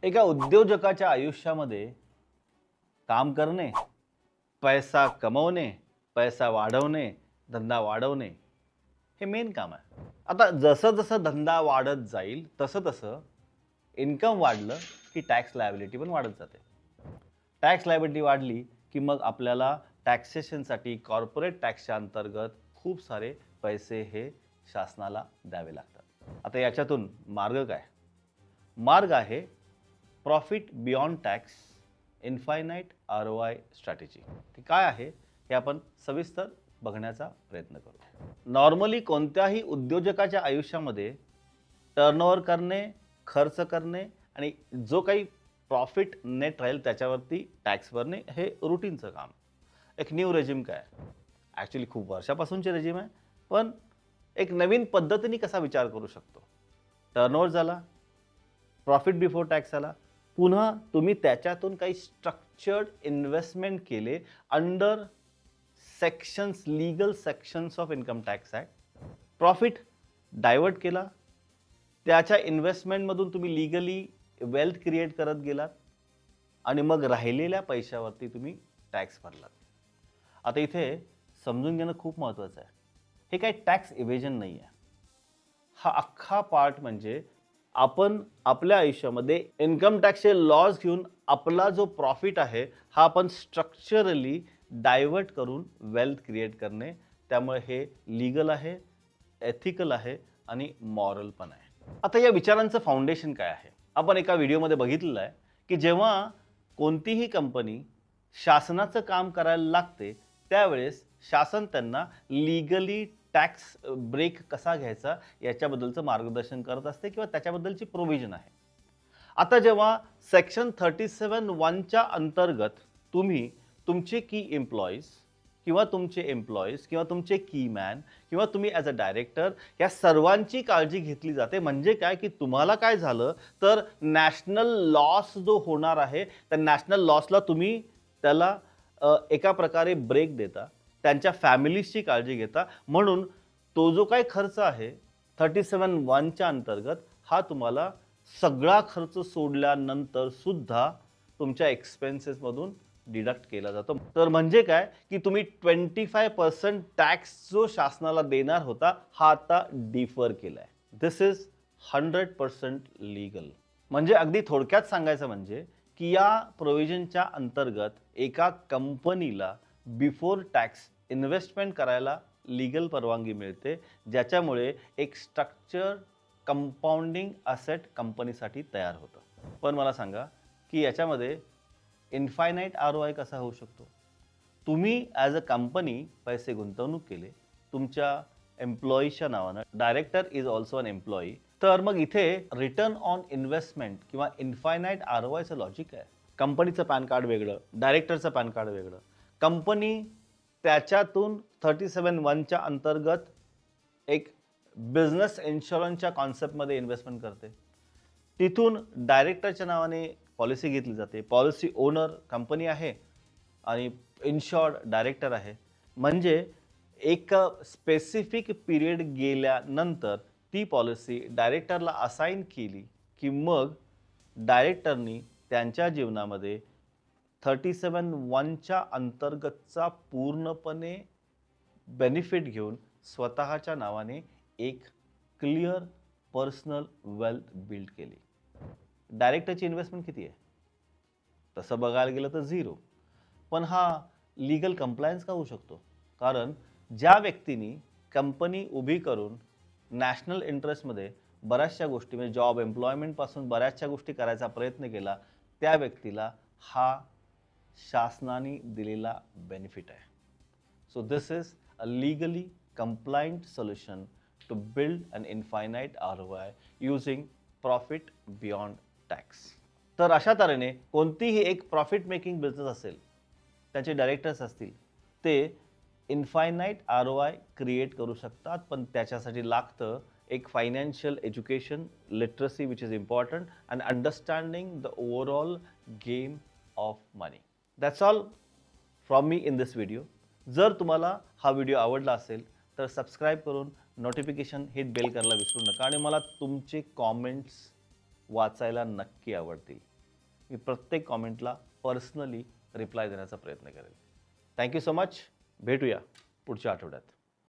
एका उद्योजकाच्या आयुष्यामध्ये काम करणे, पैसा कमवणे, पैसा वाढवणे, धंदा वाढवणे हे मेन काम आहे. आता जसं-जसं धंदा वाढत जाईल, तसं-तसं इन्कम वाढलं की टॅक्स लायबिलिटी पण वाढत जाते. टॅक्स लायबिलिटी वाढली की मग आपल्याला टॅक्सेशनसाठी कॉर्पोरेट टॅक्सच्या अंतर्गत खूप सारे पैसे हे शासनाला द्यावे लागतात. आता याच्यातून मार्ग काय? मार्ग आहे profit beyond tax infinite ROI strategy. ती काय आहे हे आपण सविस्तर बघण्याचा प्रयत्न करू. नॉर्मली कोणत्याही उद्योजकाच्या आयुष्यामध्ये टर्नओव्हर करणे, खर्च करणे आणि जो काही प्रॉफिट नेट राहील त्याच्यावरती टॅक्स भरणे हे रुटीनचं काम. एक न्यू रेजिम काय? ॲक्च्युली खूप वर्षापासूनचे रेजिम आहे, पण एक नवीन पद्धतीने कसा विचार करू शकतो. टर्नओव्हर झाला, प्रॉफिट बिफोर टॅक्स आला, पुन्हा तुम्ही त्याच्यातून काही स्ट्रक्चर्ड इन्व्हेस्टमेंट केले under sections, legal sections of income tax act. Profit divert केला, त्याच्या इन्व्हेस्टमेंटमधून तुम्ही लीगली वेल्थ क्रिएट करत गेलात आणि मग राहिलेल्या पैशावरती तुम्ही टॅक्स भरलात. आता इथे समजून घेणं खूप महत्त्वाचं आहे. हे काही टॅक्स इव्हेजन नाही आहे. हा अख्खा पार्ट म्हणजे आपण आपल्या आयुष्यामध्ये इन्कम टॅक्सचे लॉज घेऊन आपला जो प्रॉफिट आहे हा आपण स्ट्रक्चरली डायव्हर्ट करून वेल्थ क्रिएट करणे. त्यामुळे हे लीगल आहे, एथिकल आहे आणि मॉरल पण आहे. आता या विचारांचं फाउंडेशन काय आहे? आपण एका व्हिडिओमध्ये बघितलेलं आहे की जेव्हा कोणतीही कंपनी शासनाचं काम करायला लागते त्यावेळेस शासन त्यांना लीगली टॅक्स ब्रेक कसा घ्यायचा याच्याबद्दलचं मार्गदर्शन करत असते किंवा त्याच्याबद्दलची प्रोव्हिजन आहे. आता जेव्हा सेक्शन 37(1) अंतर्गत तुम्ही तुमचे की एम्प्लॉईज किंवा तुमचे की मॅन किंवा तुम्ही ॲज अ डायरेक्टर या सर्वांची काळजी घेतली जाते. म्हणजे काय की तुम्हाला काय झालं तर नॅशनल लॉस जो होणार आहे त्या नॅशनल लॉसला तुम्ही त्याला एका प्रकारे ब्रेक देता, त्यांच्या फॅमिलीजची काळजी घेता. म्हणून तो जो काही खर्च आहे 37(1) अंतर्गत हा तुम्हाला सगळा खर्च सोडल्यानंतर सुद्धा तुमच्या एक्सपेन्सेसमधून डिडक्ट केला जातो. तर म्हणजे काय की तुम्ही 25% टॅक्स जो शासनाला देणार होता हा आता डिफर केलाय. दिस इज 100% लीगल. म्हणजे अगदी थोडक्यात सांगायचं म्हणजे की या प्रोव्हिजनच्या अंतर्गत एका कंपनीला बिफोर टॅक्स इन्व्हेस्टमेंट करायला लीगल परवानगी मिळते, ज्याच्यामुळे एक स्ट्रक्चर कंपाऊंडिंग असेट कंपनीसाठी तयार होतं. पण मला सांगा की याच्यामध्ये इन्फायनाईट ROI कसा होऊ शकतो? तुम्ही ॲज अ कंपनी पैसे गुंतवणूक केले तुमच्या एम्प्लॉईच्या नावानं. Director is also an employee. तर मग इथे रिटर्न ऑन इन्व्हेस्टमेंट किंवा इन्फायनाईट ROIचं लॉजिक आहे. कंपनीचं पॅन कार्ड वेगळं, डायरेक्टरचं पॅन कार्ड वेगळं. कंपनी त्याच्यातून 37(1) अंतर्गत एक बिझनेस इन्शुरन्सच्या कॉन्सेप्टमध्ये इन्व्हेस्टमेंट करते. तिथून डायरेक्टरच्या नावाने पॉलिसी घेतली जाते. पॉलिसी ओनर कंपनी आहे आणि इन्शुर्ड डायरेक्टर आहे. म्हणजे एक स्पेसिफिक पिरियड गेल्यानंतर ती पॉलिसी डायरेक्टरला असाइन केली की मग डायरेक्टरनी त्यांच्या जीवनामध्ये 37(1) अंतर्गतचा पूर्णपणे बेनिफिट घेऊन स्वतःच्या नावाने एक क्लिअर पर्सनल वेल्थ बिल्ड केली. डायरेक्टरची इन्व्हेस्टमेंट किती आहे? तसं बघायला गेलं तर 0. पण हा लीगल कंप्लायन्स का होऊ शकतो? कारण ज्या व्यक्तीने कंपनी उभी करून नॅशनल इंटरेस्टमध्ये बऱ्याचशा गोष्टी म्हणजे जॉब एम्प्लॉयमेंटपासून बऱ्याचशा गोष्टी करायचा प्रयत्न केला त्या व्यक्तीला हा शासनाने दिलेला बेनिफिट आहे. So this is a legally compliant solution to build an infinite ROI using profit beyond tax. तर अशा तऱ्हेने कोणतीही एक प्रॉफिट मेकिंग बिझनेस असेल, त्याचे डायरेक्टर्स असतील, ते इन्फायनाईट ROI क्रिएट करू शकतात. पण त्याच्यासाठी लागतं एक financial education, literacy which is important and understanding the overall game of money. That's all from me in this video. जर तुम्हाला हा व्हिडिओ आवडला असेल तर सबस्क्राईब करून नोटिफिकेशन हिट बेल करायला विसरू नका आणि मला तुमचे कॉमेंट्स वाचायला नक्की आवडतील. मी प्रत्येक कॉमेंटला पर्सनली रिप्लाय देण्याचा प्रयत्न करेल. Thank you so much. भेटूया पुढच्या आठवड्यात.